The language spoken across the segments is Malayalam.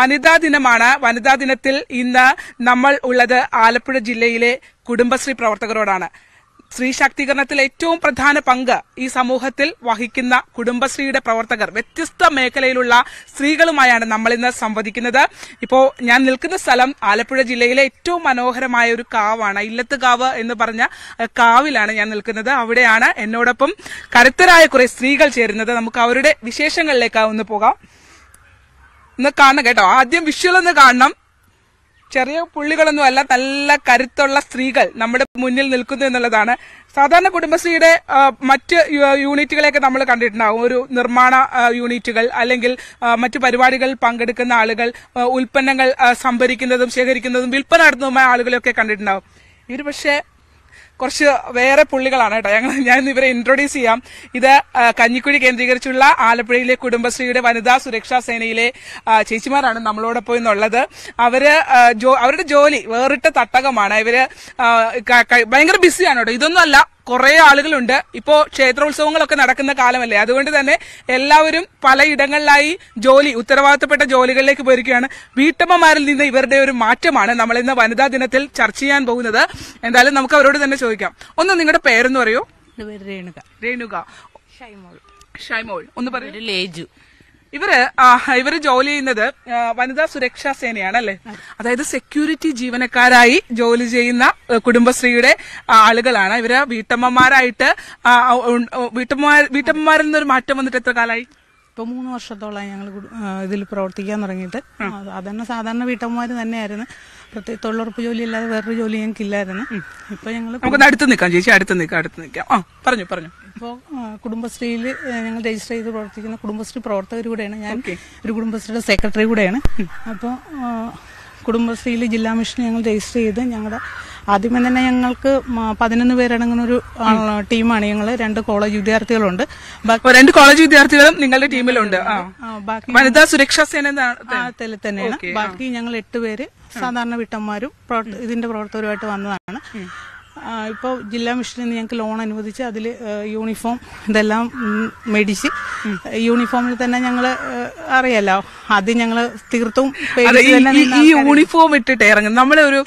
വനിതാ ദിനമാണ്. വനിതാ ദിനത്തിൽ ഇന്ന് നമ്മൾ ഉള്ളത് ആലപ്പുഴ ജില്ലയിലെ കുടുംബശ്രീ പ്രവർത്തകരോടാണ്. സ്ത്രീ ശാക്തീകരണത്തിൽ ഏറ്റവും പ്രധാന പങ്ക് ഈ സമൂഹത്തിൽ വഹിക്കുന്ന കുടുംബശ്രീയുടെ പ്രവർത്തകർ വ്യത്യസ്ത മേഖലയിലുള്ള സ്ത്രീകളുമായാണ് നമ്മൾ ഇന്ന് സംവദിക്കുന്നത്. ഇപ്പോ ഞാൻ നിൽക്കുന്ന സ്ഥലം ആലപ്പുഴ ജില്ലയിലെ ഏറ്റവും മനോഹരമായ ഒരു കാവാണ്. ഇല്ലത്തുകാവ് എന്ന് പറഞ്ഞ കാവിലാണ് ഞാൻ നിൽക്കുന്നത്. അവിടെയാണ് എന്നോടൊപ്പം കരുത്തരായ കുറെ സ്ത്രീകൾ ചേരുന്നത്. നമുക്ക് അവരുടെ വിശേഷങ്ങളിലേക്ക് ഒന്ന് പോകാം. ഒന്ന് കാണണം കേട്ടോ. ആദ്യം വിഷ്വൽ ഒന്ന് കാണണം. ചെറിയ പുള്ളികളൊന്നും അല്ല, നല്ല കരുത്തുള്ള സ്ത്രീകൾ നമ്മുടെ മുന്നിൽ നിൽക്കുന്നു എന്നുള്ളതാണ്. സാധാരണ കുടുംബശ്രീയുടെ മറ്റ് യൂണിറ്റുകളെയൊക്കെ നമ്മൾ കണ്ടിട്ടുണ്ടാവും. ഒരു നിർമ്മാണ യൂണിറ്റുകൾ അല്ലെങ്കിൽ മറ്റു പരിപാടികളിൽ പങ്കെടുക്കുന്ന ആളുകൾ, ഉൽപ്പന്നങ്ങൾ സംഭരിക്കുന്നതും ശേഖരിക്കുന്നതും വിൽപ്പന നടത്തുന്നതുമായ ആളുകളെയൊക്കെ കണ്ടിട്ടുണ്ടാവും. ഇവർ പക്ഷേ കുറച്ച് വേറെ പുള്ളികളാണ് കേട്ടോ. ഞാൻ ഇവരെ ഇൻട്രൊഡ്യൂസ് ചെയ്യാം. ഇത് കഞ്ഞിക്കുഴി കേന്ദ്രീകരിച്ചുള്ള ആലപ്പുഴയിലെ കുടുംബശ്രീയുടെ വനിതാ സുരക്ഷാ സേനയിലെ ചേച്ചിമാരാണ് നമ്മളോടൊപ്പം ഇന്നുള്ളത്. അവരുടെ ജോലി വേറിട്ട തട്ടകമാണ്. ഇവര് ഭയങ്കര ബിസിയാണ് കേട്ടോ. ഇതൊന്നും അല്ല, കുറെ ആളുകളുണ്ട്. ഇപ്പോ ക്ഷേത്രോത്സവങ്ങളൊക്കെ നടക്കുന്ന കാലമല്ലേ, അതുകൊണ്ട് തന്നെ എല്ലാവരും പലയിടങ്ങളിലായി ഉത്തരവാദിത്തപ്പെട്ട ജോലികളിലേക്ക് പോയിരിക്കുകയാണ്. വീട്ടമ്മമാരിൽ നിന്ന് ഇവരുടെ ഒരു മാറ്റമാണ് നമ്മൾ ഇന്ന് വനിതാ ദിനത്തിൽ ചർച്ച ചെയ്യാൻ പോകുന്നത്. എന്തായാലും നമുക്ക് അവരോട് തന്നെ ചോദിക്കാം. ഒന്ന് നിങ്ങളുടെ പേരെന്ന് പറയൂ. രേണുക. ഷൈമോൾ. ഒന്ന് പറയൂ. ലേജു. ഇവര് ജോലി ചെയ്യുന്നത് വനിതാ സുരക്ഷാ സേനയാണ് അല്ലെ? അതായത് സെക്യൂരിറ്റി ജീവനക്കാരായി ജോലി ചെയ്യുന്ന കുടുംബശ്രീയുടെ ആളുകളാണ്. ഇവര് വീട്ടമ്മമാരായിട്ട് വീട്ടമ്മമാരിൽ നിന്നൊരു മാറ്റം വന്നിട്ട് എത്ര കാലമായി? ഇപ്പൊ 3 വർഷത്തോളമായി ഞങ്ങൾ ഇതിൽ പ്രവർത്തിക്കാൻ തുടങ്ങിയിട്ട്. അതന്നെ സാധാരണ വീട്ടമ്മമാര് തന്നെയായിരുന്നു. പ്രത്യേക തൊഴിലുറപ്പ് ജോലി അല്ലാതെ വേറൊരു ജോലി ഞങ്ങൾക്ക് ഇല്ലായിരുന്നു. ഇപ്പൊ ഞങ്ങൾ അടുത്ത് നിൽക്കാം ചേച്ചി, അടുത്ത് നിൽക്കാം. പറഞ്ഞു. ഇപ്പോൾ കുടുംബശ്രീയിൽ ഞങ്ങൾ രജിസ്റ്റർ ചെയ്ത് പ്രവർത്തിക്കുന്ന കുടുംബശ്രീ പ്രവർത്തകർ കൂടെയാണ്. ഞാൻ ഒരു കുടുംബശ്രീയുടെ സെക്രട്ടറി കൂടെയാണ്. അപ്പോൾ കുടുംബശ്രീയിൽ ജില്ലാ മിഷൻ ഞങ്ങൾ രജിസ്റ്റർ ചെയ്ത് ഞങ്ങളുടെ ആദ്യമേ തന്നെ ഞങ്ങൾക്ക് 11 പേരടങ്ങുന്ന ഒരു ടീമാണ്. ഞങ്ങൾ 2 കോളേജ് വിദ്യാർത്ഥികളുണ്ട്. 2 കോളേജ് വിദ്യാർത്ഥികളും നിങ്ങളുടെ ടീമിലുണ്ട്. വനിതാ സുരക്ഷാ സേന തന്നെയാണ്. ബാക്കി ഞങ്ങൾ 8 പേര് സാധാരണ വീട്ടമ്മമാരും ഇതിന്റെ പ്രവർത്തകരുമായിട്ട് വന്നതാണ്. ഇപ്പോൾ ജില്ലാ മിഷനിൽ നിന്ന് ഞങ്ങൾക്ക് ലോൺ അനുവദിച്ച് അതിൽ യൂണിഫോം ഇതെല്ലാം മേടിച്ച് യൂണിഫോമിൽ തന്നെ ഞങ്ങൾ അറിയാലോ, അത് ഞങ്ങൾ തീർത്തും ഈ യൂണിഫോം ഇട്ടിട്ട് ഇറങ്ങും. നമ്മളെ ഒരു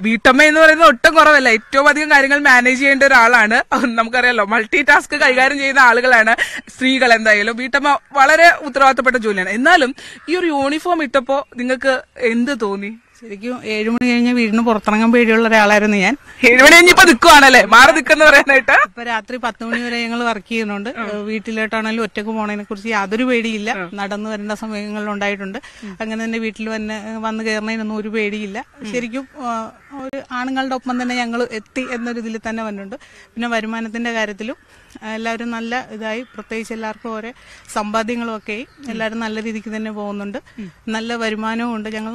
വീട്ടമ്മ എന്ന് പറയുന്നത് ഒട്ടും കുറവല്ല. ഏറ്റവും അധികം കാര്യങ്ങൾ മാനേജ് ചെയ്യേണ്ട ഒരാളാണ്. നമുക്കറിയാലോ, മൾട്ടി ടാസ്ക് കൈകാര്യം ചെയ്യുന്ന ആളുകളാണ് സ്ത്രീകൾ. എന്തായാലും വീട്ടമ്മ വളരെ ഉത്തരവാദിത്തപ്പെട്ട ജോലിയാണ്. എന്നാലും ഈ ഒരു യൂണിഫോം ഇട്ടപ്പോ നിങ്ങൾക്ക് എന്ത് തോന്നി? ശരിക്കും 7 മണി കഴിഞ്ഞ് വീടിന് പുറത്തിറങ്ങാൻ പേടിയുള്ള ഒരാളായിരുന്നു ഞാൻ. 7 മണി കഴിഞ്ഞിപ്പോ നിൽക്കുവാണല്ലേ, മാറി നിൽക്കുന്ന പറയാനായിട്ട്. ഇപ്പൊ രാത്രി 10 മണി വരെ ഞങ്ങൾ വർക്ക് ചെയ്യുന്നുണ്ട്. വീട്ടിലോട്ടാണെങ്കിലും ഒറ്റക്ക് പോണതിനെ കുറിച്ച് യാതൊരു പേടിയില്ല. നടന്നു വരേണ്ട സമയങ്ങളിൽ ഉണ്ടായിട്ടുണ്ട്. അങ്ങനെ തന്നെ വീട്ടിൽ വന്ന് കയറുന്നതിനൊന്നും ഒരു പേടിയില്ല. ശരിക്കും ഒരു ആണുങ്ങളുടെ ഒപ്പം തന്നെ ഞങ്ങൾ എത്തി എന്നൊരു ഇതിൽ തന്നെ വന്നിട്ടുണ്ട്. പിന്നെ വരുമാനത്തിന്റെ കാര്യത്തിലും എല്ലാവരും നല്ല ഇതായി, പ്രത്യേകിച്ച് എല്ലാവർക്കും ഓരോ സമ്പാദ്യങ്ങളും ഒക്കെ എല്ലാവരും നല്ല രീതിക്ക് തന്നെ പോകുന്നുണ്ട്. നല്ല വരുമാനവും ഉണ്ട്. ഞങ്ങൾ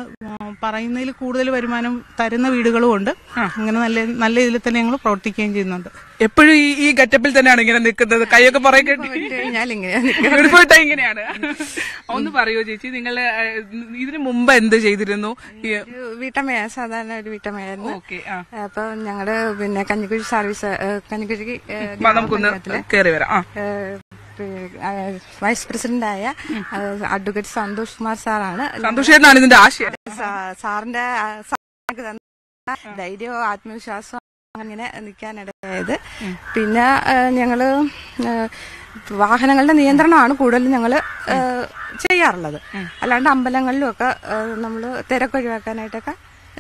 പറയുന്നതിൽ കൂടുതൽ വരുമാനം തരുന്ന വീടുകളും ഉണ്ട്. അങ്ങനെ നല്ല ഇതിൽ തന്നെ ഞങ്ങൾ പ്രവർത്തിക്കുകയും ചെയ്യുന്നുണ്ട്. എപ്പോഴും ഈ ഗെറ്റപ്പിൽ തന്നെയാണ് ഇങ്ങനെ നിൽക്കുന്നത്, കൈയൊക്കെ പുറകെ കെട്ടി ഇങ്ങനെയാണ്. ഒന്ന് പറയൂ ചേച്ചി, നിങ്ങൾ ഇതിനു മുമ്പ് എന്ത് ചെയ്തിരുന്നു? വീട്ടമ്മയാ, സാധാരണ ഒരു വീട്ടമ്മയായിരുന്നു. അപ്പൊ ഞങ്ങള് പിന്നെ കഞ്ഞിക്കുഴി സർവീസ്, കഞ്ഞിക്കുഴി കയറി വരാം. വൈസ് പ്രസിഡന്റായ അഡ്വക്കേറ്റ് സന്തോഷ് കുമാർ സാറാണ്. സന്തോഷേട്ടനാണ് ഇതിന്റെ ആശയം. സാറിന്റെ ധൈര്യവും ആത്മവിശ്വാസവും അങ്ങനെ നിൽക്കാനിടയായത്. പിന്നെ ഞങ്ങള് വാഹനങ്ങളുടെ നിയന്ത്രണമാണ് കൂടുതലും ഞങ്ങള് ചെയ്യാറുള്ളത്. അല്ലാണ്ട് അമ്പലങ്ങളിലും ഒക്കെ നമ്മള് തിരക്കൊഴിവാക്കാനായിട്ടൊക്കെ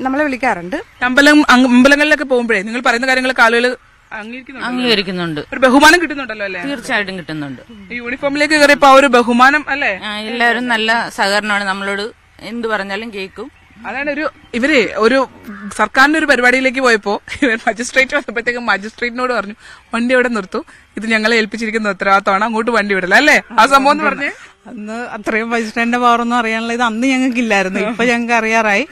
നമ്മളെ വിളിക്കാറുണ്ട്. അമ്പലങ്ങളിലൊക്കെ പോകുമ്പോഴേ നിങ്ങൾ പറയുന്ന കാര്യങ്ങളൊക്കെ ആളുകൾ അംഗീകരിക്കുന്നുണ്ട്. ഒരു ബഹുമാനം കിട്ടുന്നുണ്ടല്ലോ അല്ലേ? തീർച്ചയായിട്ടും കിട്ടുന്നുണ്ട്. യൂണിഫോമിലേക്ക് കയറിയപ്പോ ആ ഒരു ബഹുമാനം അല്ലേ? എല്ലാവരും നല്ല സഹകരണമാണ്. നമ്മളോട് എന്ത് പറഞ്ഞാലും കേൾക്കും. അതാണ് ഒരു സർക്കാരിന്റെ ഒരു പരിപാടിയിലേക്ക് പോയപ്പോ മജിസ്ട്രേറ്റ് വന്നപ്പോഴത്തേക്കും മജിസ്ട്രേറ്റിനോട് പറഞ്ഞു, വണ്ടി അവിടെ നിർത്തൂ, ഇത് ഞങ്ങളെ ഏൽപ്പിച്ചിരിക്കുന്ന ഉത്തരവാദിത്തമാണ്, അങ്ങോട്ട് വണ്ടി വിടില്ല അല്ലേ? ആ സംഭവം എന്ന് പറഞ്ഞേ അന്ന് അത്രയും മജിസ്ട്രേറ്റിന്റെ പവറൊന്നും അറിയാനുള്ള ഇത് അന്ന് ഞങ്ങൾക്കില്ലായിരുന്നു. ഇപ്പൊ ഞങ്ങൾക്ക് അറിയാറായി.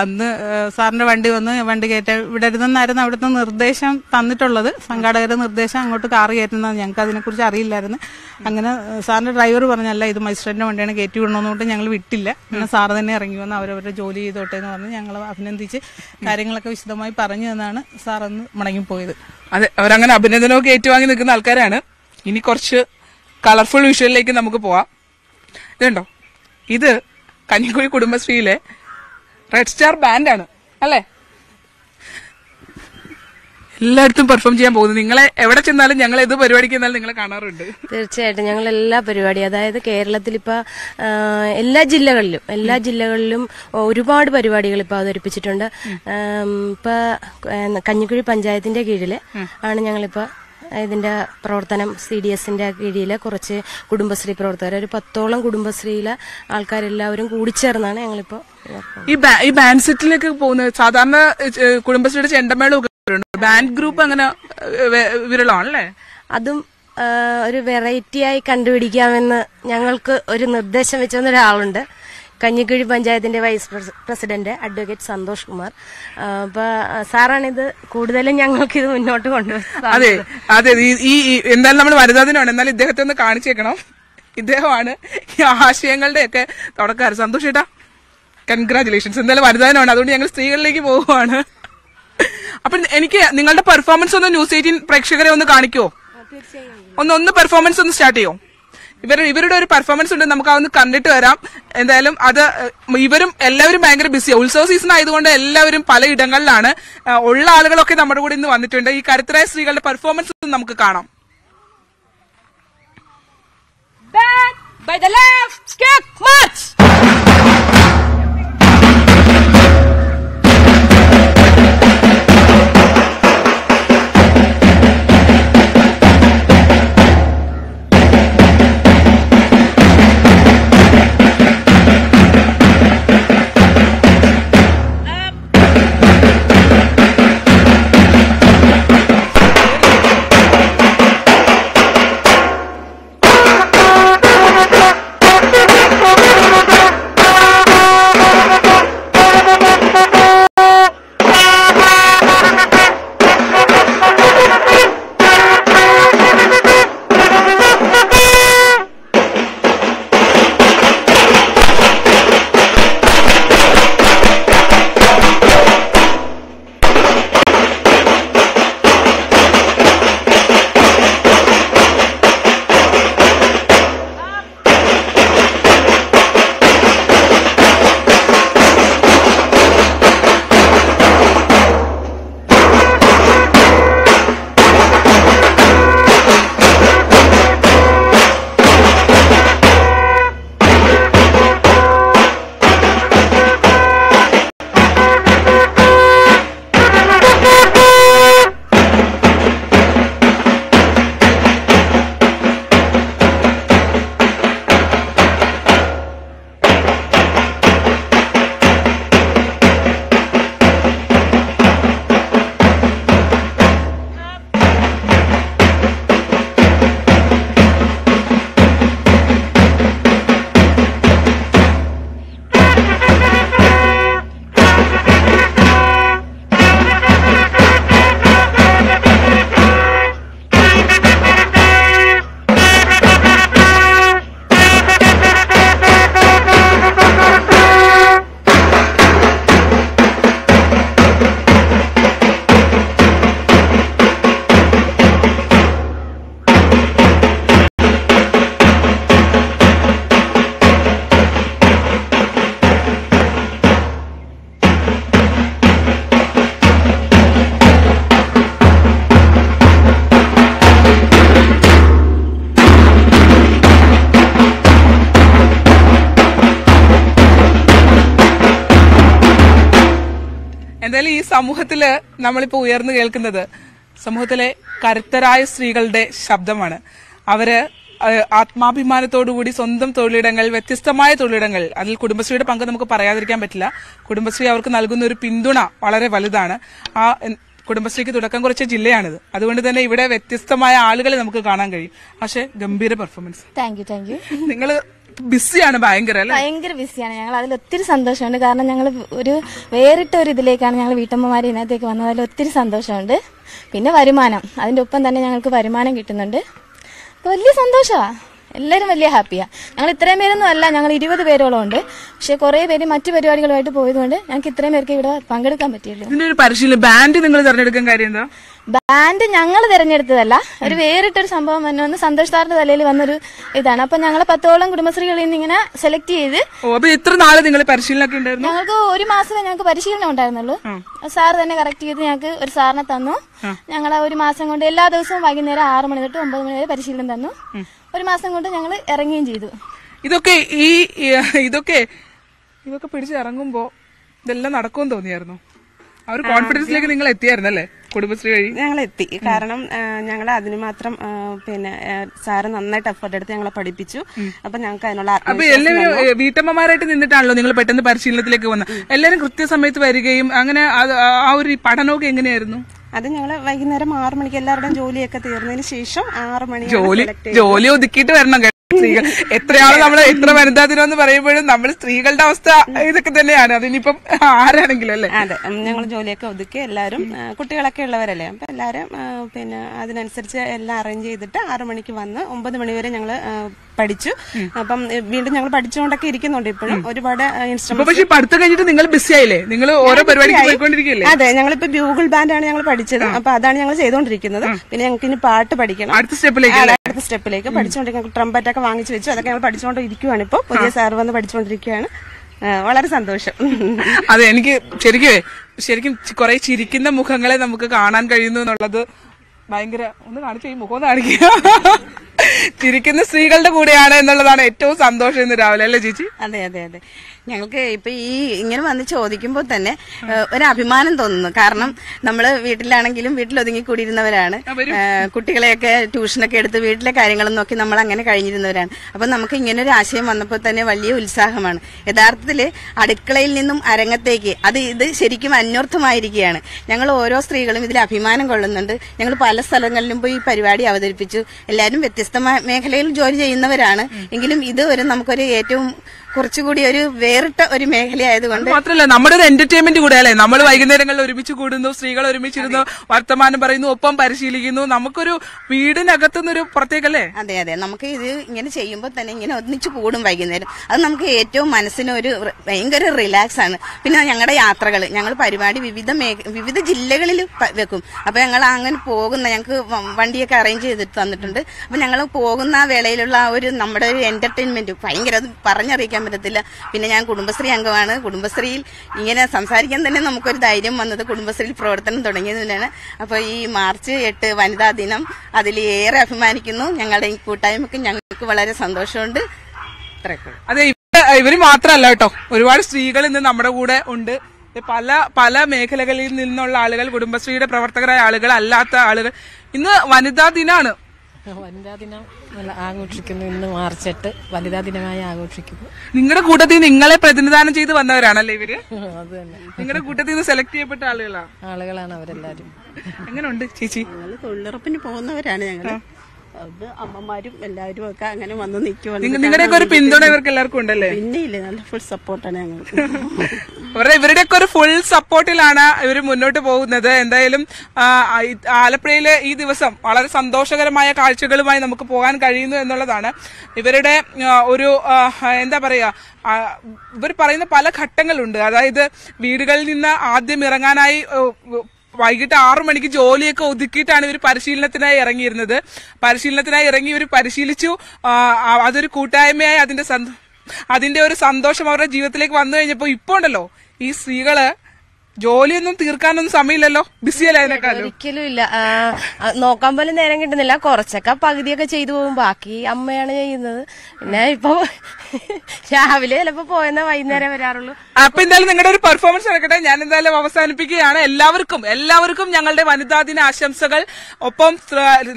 അന്ന് സാറിന്റെ വണ്ടി വന്ന് വണ്ടി കയറ്റ വിടരുതെന്നായിരുന്നു അവിടുത്തെ നിർദ്ദേശം തന്നിട്ടുള്ളത്. സംഘാടകരുടെ നിർദ്ദേശം അങ്ങോട്ട് കാറ് കയറ്റുന്നത് ഞങ്ങൾക്ക് അതിനെക്കുറിച്ച് അറിയില്ലായിരുന്നു. അങ്ങനെ സാറിന്റെ ഡ്രൈവർ പറഞ്ഞല്ല, ഇത് മജിസ്ട്രേറ്റിന്റെ വണ്ടിയാണ്, കയറ്റി വിടണമെന്നുകൊണ്ട് ഞങ്ങൾ വിട്ടില്ല. പിന്നെ സാറ് തന്നെ ഇറങ്ങി വന്ന് അവരവരുടെ ജോലി ചെയ്തോട്ടെ എന്ന് പറഞ്ഞ് ഞങ്ങൾ അഭിനന്ദിച്ച് കാര്യങ്ങളൊക്കെ വിശദമായി പറഞ്ഞു തന്നാണ് സാർ അന്ന് മടങ്ങിപ്പോയത്. അതെ, അവരങ്ങനെ അഭിനന്ദനമൊക്കെ ഏറ്റുവാങ്ങി നിൽക്കുന്ന ആൾക്കാരാണ്. ഇനി കുറച്ച് കളർഫുൾ വിഷ്വലിലേക്ക് നമുക്ക് പോവാം. ഇതുണ്ടോ, ഇത് കഞ്ഞിക്കുഴി കുടുംബശ്രീയിലെ റെഡ് സ്റ്റാർ ബാൻഡാണ് അല്ലേ? എല്ലായിടത്തും പെർഫോം ചെയ്യാൻ പോകുന്നത്. നിങ്ങളെ എവിടെ ചെന്നാലും ഞങ്ങൾ ഏത് പരിപാടിക്ക് ചെന്നാലും നിങ്ങളെ കാണാറുണ്ട്. തീർച്ചയായിട്ടും ഞങ്ങൾ എല്ലാ പരിപാടി, അതായത് കേരളത്തിൽ ഇപ്പൊ എല്ലാ ജില്ലകളിലും ഒരുപാട് പരിപാടികൾ ഇപ്പൊ അവതരിപ്പിച്ചിട്ടുണ്ട്. ഇപ്പൊ കഞ്ഞിക്കുഴി പഞ്ചായത്തിന്റെ കീഴില് ആണ് ഞങ്ങളിപ്പോ ഇതിന്റെ പ്രവർത്തനം. CDSന്റെ കീഴിലെ കുറച്ച് കുടുംബശ്രീ പ്രവർത്തകർ, ഒരു 10ഓളം കുടുംബശ്രീയിലെ ആൾക്കാരെല്ലാവരും കൂടിച്ചേർന്നാണ് ഞങ്ങളിപ്പോ ഈ ബാൻഡ് സെറ്റിലേക്ക് പോകുന്നത്. സാധാരണ കുടുംബശ്രീയുടെ ചെണ്ടമേളമൊക്കെ ബാൻഡ് ഗ്രൂപ്പ് അങ്ങനെ വിരളമാണല്ലേ? അതും ഒരു വെറൈറ്റിയായി കണ്ടുപിടിക്കാമെന്ന് ഞങ്ങൾക്ക് ഒരു നിർദ്ദേശം വെച്ചെന്ന ഒരാളുണ്ട്. കഞ്ഞിക്കുഴി പഞ്ചായത്തിന്റെ vice president advocate Santhosh Kumar. അപ്പൊ സാറാണിത് കൂടുതലും ഞങ്ങൾക്ക് ഇത് മുന്നോട്ട് കൊണ്ടുപോകുന്നത്. അതെ അതെ, ഈ എന്തായാലും നമ്മൾ വനിതാ ദിനമാണ്, എന്നാലും ഇദ്ദേഹത്തെ ഒന്ന് കാണിച്ചേക്കണം. ഇദ്ദേഹമാണ് ഈ ആശയങ്ങളുടെ ഒക്കെ തുടക്കാറ്. സന്തോഷ് ചേട്ടാ, കൺഗ്രാചുലേഷൻസ്. എന്തായാലും വനിതാ ദിനമാണ്, അതുകൊണ്ട് ഞങ്ങൾ സ്ത്രീകളിലേക്ക് പോവുകയാണ്. അപ്പൊ എനിക്ക് നിങ്ങളുടെ പെർഫോമൻസ് ഒന്ന് ന്യൂസ് 18 പ്രേക്ഷകരെ ഒന്ന് കാണിക്കുമോ? ഒന്ന് പെർഫോമൻസ് ഒന്ന് സ്റ്റാർട്ട് ചെയ്യോ? ഇവരുടെ ഒരു പെർഫോമൻസ് ഉണ്ട്, നമുക്ക് അതൊന്ന് കണ്ടിട്ട് വരാം. എന്തായാലും അത് എല്ലാവരും ഭയങ്കര ബിസിയാണ്. ഉത്സവ സീസൺ ആയതുകൊണ്ട് എല്ലാവരും പല ഇടങ്ങളിലാണ്. ഉള്ള ആളുകളൊക്കെ നമ്മുടെ കൂടെ ഇന്ന് വന്നിട്ടുണ്ട്. ഈ കരുത്തരായ സ്ത്രീകളുടെ പെർഫോമൻസ് നമുക്ക് കാണാം. എന്തായാലും ഈ സമൂഹത്തില് നമ്മളിപ്പോ ഉയർന്നു കേൾക്കുന്നത് സമൂഹത്തിലെ കരുത്തരായ സ്ത്രീകളുടെ ശബ്ദമാണ്. അവര് ആത്മാഭിമാനത്തോടുകൂടി സ്വന്തം തൊഴിലിടങ്ങൾ, വ്യത്യസ്തമായ തൊഴിലിടങ്ങൾ, അതിൽ കുടുംബശ്രീയുടെ പങ്ക് നമുക്ക് പറയാതിരിക്കാൻ പറ്റില്ല. കുടുംബശ്രീ അവർക്ക് നൽകുന്ന ഒരു പിന്തുണ വളരെ വലുതാണ്. ആ കുടുംബശ്രീക്ക് തുടക്കം കുറിച്ച ജില്ലയാണിത്. അതുകൊണ്ട് തന്നെ ഇവിടെ വ്യത്യസ്തമായ ആളുകളെ നമുക്ക് കാണാൻ കഴിയും. പക്ഷെ ഗംഭീര പെർഫോമൻസ്. Thank you. നിങ്ങൾ ബിസിയാണ്, ഭയങ്കര ബിസിയാണ്. ഞങ്ങൾ അതിൽ ഒത്തിരി സന്തോഷമുണ്ട്. കാരണം ഞങ്ങൾ ഒരു വേറിട്ട ഒരു ഇതിലേക്കാണ് ഞങ്ങൾ വീട്ടമ്മമാർ ഇതിനകത്തേക്ക് വന്നത്. അതിൽ ഒത്തിരി സന്തോഷമുണ്ട്. പിന്നെ വരുമാനം, അതിന്റെ ഒപ്പം തന്നെ ഞങ്ങൾക്ക് വരുമാനം കിട്ടുന്നുണ്ട്. വലിയ സന്തോഷമാണ്. എല്ലാവരും വലിയ ഹാപ്പിയാ. ഞങ്ങൾ ഇത്രയും പേരൊന്നും അല്ല, ഞങ്ങൾ 20 പേരോളം ഉണ്ട്. പക്ഷെ കുറെ പേര് മറ്റു പരിപാടികളുമായിട്ട് പോയതുകൊണ്ട് ഞങ്ങൾക്ക് ഇത്രയും പേർക്ക് ഇവിടെ പങ്കെടുക്കാൻ പറ്റിയല്ലോ. ഇതിന്റെ ഒരു പരിശീലനം ബാൻഡ് നിങ്ങൾ തിരഞ്ഞെടുക്കാൻ കാര്യം എന്താ? ബാൻഡ് ഞങ്ങൾ തിരഞ്ഞെടുത്തതല്ല, ഒരു വേറിട്ടൊരു സംഭവം വന്ന് സന്തോഷ് സാറിന്റെ തലയിൽ വന്നൊരു ഇതാണ്. അപ്പൊ ഞങ്ങളെ 10ഓളം കുടുംബശ്രീകളിൽ നിന്ന് ഇങ്ങനെ സെലക്ട് ചെയ്ത്. അപ്പൊ എത്ര നാളെ നിങ്ങൾ പരിശീലനമൊക്കെ ഉണ്ടായിരുന്നു? ഞങ്ങൾക്ക് 1 മാസമേ ഞങ്ങൾക്ക് പരിശീലനം ഉണ്ടായിരുന്നുള്ളൂ. സാർ തന്നെ കറക്റ്റ് ചെയ്ത് ഞങ്ങൾക്ക് ഒരു സാറിനെ തന്നു. ഞങ്ങൾ 1 മാസം കൊണ്ട് എല്ലാ ദിവസവും വൈകുന്നേരം 6 മണി തൊട്ട് 9 മണി വരെ പരിശീലനം തന്നു. 1 മാസം കൊണ്ട് ഞങ്ങൾ ഇറങ്ങുകയും ചെയ്തു. ഇതൊക്കെ പിടിച്ചിറങ്ങുമ്പോ ഇതെല്ലാം നടക്കുമെന്ന് തോന്നിയായിരുന്നു? ആ ഒരു കോൺഫിഡൻസിലേക്ക് നിങ്ങൾ എത്തിയായിരുന്നല്ലേ കുടുംബശ്രീ വഴി? ഞങ്ങൾ എത്തി. കാരണം ഞങ്ങൾ അതിന് മാത്രം സാറ് നന്നായിട്ട് എഫേർട്ട് എടുത്ത് ഞങ്ങളെ പഠിപ്പിച്ചു. അപ്പൊ ഞങ്ങൾക്ക് അതിനുള്ള അപ്പൊ എല്ലാവരും വീട്ടമ്മമാരായിട്ട് നിന്നിട്ടാണല്ലോ നിങ്ങൾ പെട്ടെന്ന് പരിശീലനത്തിലേക്ക് വന്നത്. എല്ലാവരും കൃത്യസമയത്ത് വരികയും അങ്ങനെ ആ ഒരു പഠനമൊക്കെ എങ്ങനെയായിരുന്നു? അത് ഞങ്ങള് വൈകുന്നേരം 6 മണിക്ക് എല്ലാവരുടെയും ജോലിയൊക്കെ തീർന്നതിന് ശേഷം 6 മണി ജോലി ഒതുക്കിയിട്ട് വരണം സ്ത്രീകൾ. എത്രയാള് നമ്മള് എത്ര വനിതാ ദിനം എന്ന് പറയുമ്പോഴും നമ്മൾ സ്ത്രീകളുടെ അവസ്ഥ ഇതൊക്കെ തന്നെയാണ്. അതിനിപ്പം ആരാണെങ്കിലും അല്ലേ? അതെ, ഞങ്ങൾ ജോലിയൊക്കെ ഒതുക്കി എല്ലാവരും കുട്ടികളൊക്കെ ഉള്ളവരല്ലേ. അപ്പൊ എല്ലാരും അതിനനുസരിച്ച് എല്ലാം അറേഞ്ച് ചെയ്തിട്ട് 6 മണിക്ക് വന്ന് 9 മണി വരെ ഞങ്ങള് പഠിച്ചു. അപ്പം വീണ്ടും ഞങ്ങൾ പഠിച്ചുകൊണ്ടൊക്കെ ഇരിക്കുന്നുണ്ട് ഇപ്പോഴും ഒരുപാട് ഇൻസ്ട്രുമെന്റ്. പക്ഷേ പഠിത്തം കഴിഞ്ഞിട്ട് നിങ്ങൾ ബിസി ആയില്ലേ? നിങ്ങൾ ഓരോ പരിപാടിക്ക് പോയിക്കൊണ്ടിരിക്കുകയല്ലേ? അതെ, ഞങ്ങളിപ്പോ ബ്യൂഗിൾ ബാൻഡാണ് ഞങ്ങൾ പഠിച്ചത്. അപ്പൊ അതാണ് ഞങ്ങൾ ചെയ്തുകൊണ്ടിരിക്കുന്നത്. പിന്നെ ഞങ്ങൾക്ക് ഇനി പാട്ട് പഠിക്കണം. അടുത്ത സ്റ്റെപ്പിലേക്ക് പഠിച്ചുകൊണ്ടിരിക്കും. ട്രംപറ്റ് ഒക്കെ വാങ്ങിച്ചു വെച്ചു. അതൊക്കെ ഞങ്ങൾ പഠിച്ചുകൊണ്ടിരിക്കുകയാണ്. ഇപ്പൊ പുതിയ സാർ വന്ന് പഠിച്ചുകൊണ്ടിരിക്കുകയാണ്. വളരെ സന്തോഷം. അതെ, എനിക്ക് ശരിക്കും കുറെ ചിരിക്കുന്ന മുഖങ്ങളെ നമുക്ക് കാണാൻ കഴിയുന്നു എന്നുള്ളത് ഭയങ്കര. ഒന്ന് കാണിച്ചു, ഈ മുഖം ഒന്ന് കാണിക്കുക. ചിരിക്കുന്ന സ്ത്രീകളുടെ കൂടെയാണ് എന്നുള്ളതാണ് ഏറ്റവും സന്തോഷം ഇന്ന് രാവിലെ, അല്ലേ ചേച്ചി? അതെ അതെ അതെ, ഞങ്ങൾക്ക് ഇപ്പൊ ഇങ്ങനെ വന്ന് ചോദിക്കുമ്പോൾ തന്നെ ഒരു അഭിമാനം തോന്നുന്നു. കാരണം നമ്മള് വീട്ടിലാണെങ്കിലും വീട്ടിലൊതുങ്ങി കൂടിയിരുന്നവരാണ്. കുട്ടികളെയൊക്കെ ട്യൂഷനൊക്കെ എടുത്ത് വീട്ടിലെ കാര്യങ്ങളും നോക്കി നമ്മൾ അങ്ങനെ കഴിഞ്ഞിരുന്നവരാണ്. അപ്പൊ നമുക്ക് ഇങ്ങനെ ഒരു ആശയം വന്നപ്പോൾ തന്നെ വലിയ ഉത്സാഹമാണ്. യഥാർത്ഥത്തില് അടുക്കളയിൽ നിന്നും അരങ്ങത്തേക്ക് ഇത് ശരിക്കും അന്വർത്ഥമായിരിക്കുകയാണ്. ഞങ്ങൾ ഓരോ സ്ത്രീകളും ഇതിൽ അഭിമാനം കൊള്ളുന്നുണ്ട്. ഞങ്ങൾ പല സ്ഥലങ്ങളിലും പോയി ഈ പരിപാടി അവതരിപ്പിച്ചു. എല്ലാവരും വ്യത്യസ്തമായ മേഖലയിൽ ജോലി ചെയ്യുന്നവരാണ്. എങ്കിലും ഇത് നമുക്കൊരു ഏറ്റവും കുറച്ചുകൂടി ഒരു വേറിട്ട ഒരു മേഖലയായതുകൊണ്ട് മാത്രമല്ല നമ്മുടെ ഒരു എന്റർടൈൻമെന്റ് കൂടെ അല്ലേ. നമ്മൾ വൈകുന്നേരങ്ങളിൽ ഒരുമിച്ച് കൂടുന്നു, സ്ത്രീകൾ ഒരുമിച്ചിരുന്നു, വർത്തമാനം പറയുന്നു, ഒപ്പം പരിശീലിക്കുന്നു. നമുക്കൊരു വീടിനകത്തുനിന്നൊരു പ്രത്യേകല്ലേ? അതെ അതെ, നമുക്ക് ഇത് ഇങ്ങനെ ചെയ്യുമ്പോൾ തന്നെ ഇങ്ങനെ ഒന്നിച്ചു കൂടും വൈകുന്നേരം. അത് നമുക്ക് ഏറ്റവും മനസ്സിനൊരു ഭയങ്കര റിലാക്സ് ആണ്. പിന്നെ ഞങ്ങളുടെ യാത്രകൾ, ഞങ്ങൾ പരിപാടി വിവിധ ജില്ലകളിൽ വെക്കും. അപ്പൊ ഞങ്ങൾ അങ്ങനെ ഞങ്ങൾക്ക് വണ്ടിയൊക്കെ അറേഞ്ച് ചെയ്തിട്ട് തന്നിട്ടുണ്ട്. അപ്പൊ ഞങ്ങൾ പോകുന്ന ആ വേളയിലുള്ള ആ ഒരു നമ്മുടെ ഒരു എന്റർടൈൻമെന്റ് ഭയങ്കര, അത് പറഞ്ഞറിയിക്കാൻ പറ്റത്തില്ല. പിന്നെ ഞാൻ കുടുംബശ്രീ അംഗമാണ്. കുടുംബശ്രീയിൽ ഇങ്ങനെ സംസാരിക്കാൻ തന്നെ നമുക്കൊരു ധൈര്യം വന്നത് കുടുംബശ്രീയിൽ പ്രവർത്തനം തുടങ്ങിയതിനാണ്. അപ്പൊ ഈ മാർച്ച് 8 വനിതാ ദിനം, അതിൽ ഏറെ അഭിമാനിക്കുന്നു. ഞങ്ങളുടെ ഈ കൂട്ടായ്മക്ക് ഞങ്ങൾക്ക് വളരെ സന്തോഷമുണ്ട്. അതെ, ഇവര് മാത്രമല്ല കേട്ടോ, ഒരുപാട് സ്ത്രീകൾ ഇന്ന് നമ്മുടെ കൂടെ ഉണ്ട്. പല മേഖലകളിൽ നിന്നുള്ള ആളുകൾ, കുടുംബശ്രീയുടെ പ്രവർത്തകരായ ആളുകൾ, അല്ലാത്ത ആളുകൾ. ഇന്ന് വനിതാ ദിനാണ്. വനിതാ ദിനം ആഘോഷിക്കുന്നു. ഇന്ന് മാർച്ച് 8 വനിതാ ദിനമായി ആഘോഷിക്കുന്നു. നിങ്ങളുടെ കൂട്ടത്തിൽ നിങ്ങളെ പ്രതിനിധാനം ചെയ്ത് വന്നവരാണല്ലേ ഇവര്? അത് തന്നെ, നിങ്ങളുടെ കൂട്ടത്തിൽ നിന്ന് സെലക്ട് ചെയ്യപ്പെട്ട ആളുകളാണ് അവരെല്ലാരും. എങ്ങനെയുണ്ട് ചേച്ചി? ഞങ്ങൾ തൊഴിലുറപ്പിന് പോകുന്നവരാണ്. ഞങ്ങൾ അത് അമ്മമാരും എല്ലാവരും ഒക്കെ അങ്ങനെ വന്ന് നിൽക്കുവാണ്. നിങ്ങളുടെയൊക്കെ ഒരു പിന്തുണ ഇവർക്ക് എല്ലാവർക്കും ഉണ്ടല്ലേ? പിന്നെ ഇല്ലേ, നല്ല ഫുൾ സപ്പോർട്ടാണ് ഞങ്ങൾക്ക്. ഇവരുടെയൊക്കെ ഒരു ഫുൾ സപ്പോർട്ടിലാണ് ഇവർ മുന്നോട്ട് പോകുന്നത്. എന്തായാലും ആലപ്പുഴയിലെ ഈ ദിവസം വളരെ സന്തോഷകരമായ കാഴ്ചകളുമായി നമുക്ക് പോകാൻ കഴിയുന്നു എന്നുള്ളതാണ്. ഇവരുടെ ഒരു എന്താ പറയാ, ഇവർ പറയുന്ന പല ഘട്ടങ്ങളുണ്ട്. അതായത് വീടുകളിൽ നിന്ന് ആദ്യം ഇറങ്ങാനായി വൈകിട്ട് 6 മണിക്ക് ജോലിയൊക്കെ ഒതുക്കിയിട്ടാണ് ഇവർ പരിശീലനത്തിനായി ഇറങ്ങിയിരുന്നത്. പരിശീലനത്തിനായി ഇറങ്ങി ഇവർ പരിശീലിച്ചു. അതൊരു കൂട്ടായ്മയായി അതിന്റെ ഒരു സന്തോഷം അവരുടെ ജീവിതത്തിലേക്ക് വന്നു കഴിഞ്ഞപ്പോ ഇപ്പൊ ഉണ്ടല്ലോ, ഈ സ്ത്രീകള് ജോലിയൊന്നും തീർക്കാനൊന്നും സമയമില്ലല്ലോ, ബിസിയല്ലേ അതിനേക്കാളും? ഒരിക്കലും ഇല്ല. നോക്കാൻ പോലും നേരം കിട്ടുന്നില്ല. കുറച്ചൊക്കെ പകുതിയൊക്കെ ചെയ്തു പോകും, ബാക്കി അമ്മയാണ് ചെയ്യുന്നത്. പിന്നെ ഇപ്പൊ രാവിലെ ചിലപ്പോ പോയെന്നാ വൈകുന്നേരം വരാറുള്ളൂ. അപ്പൊ എന്തായാലും നിങ്ങളുടെ ഒരു പെർഫോമൻസ് നടക്കട്ടെ. ഞാൻ എന്തായാലും അവസാനിപ്പിക്കുകയാണ്. എല്ലാവർക്കും ഞങ്ങളുടെ വനിതാ ദിന ആശംസകൾ. ഒപ്പം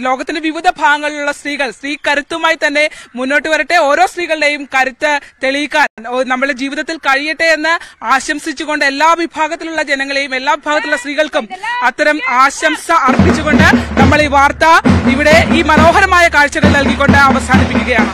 ലോകത്തിന്റെ വിവിധ ഭാഗങ്ങളിലുള്ള സ്ത്രീ കരുത്തുമായി തന്നെ മുന്നോട്ട് വരട്ടെ. ഓരോ സ്ത്രീകളുടെയും കരുത്ത് തെളിയിക്കാൻ നമ്മുടെ ജീവിതത്തിൽ കഴിയട്ടെ എന്ന് ആശംസിച്ചുകൊണ്ട് എല്ലാ വിഭാഗത്തിലുള്ള ജനങ്ങളെയും, എല്ലാ വിഭാഗത്തിലുള്ള സ്ത്രീകൾക്കും അത്തരം ആശംസ അർപ്പിച്ചുകൊണ്ട് നമ്മൾ ഈ വാർത്ത ഇവിടെ ഈ മനോഹരമായ കാഴ്ചകൾ നൽകിക്കൊണ്ട് അവസാനിപ്പിക്കുകയാണ്.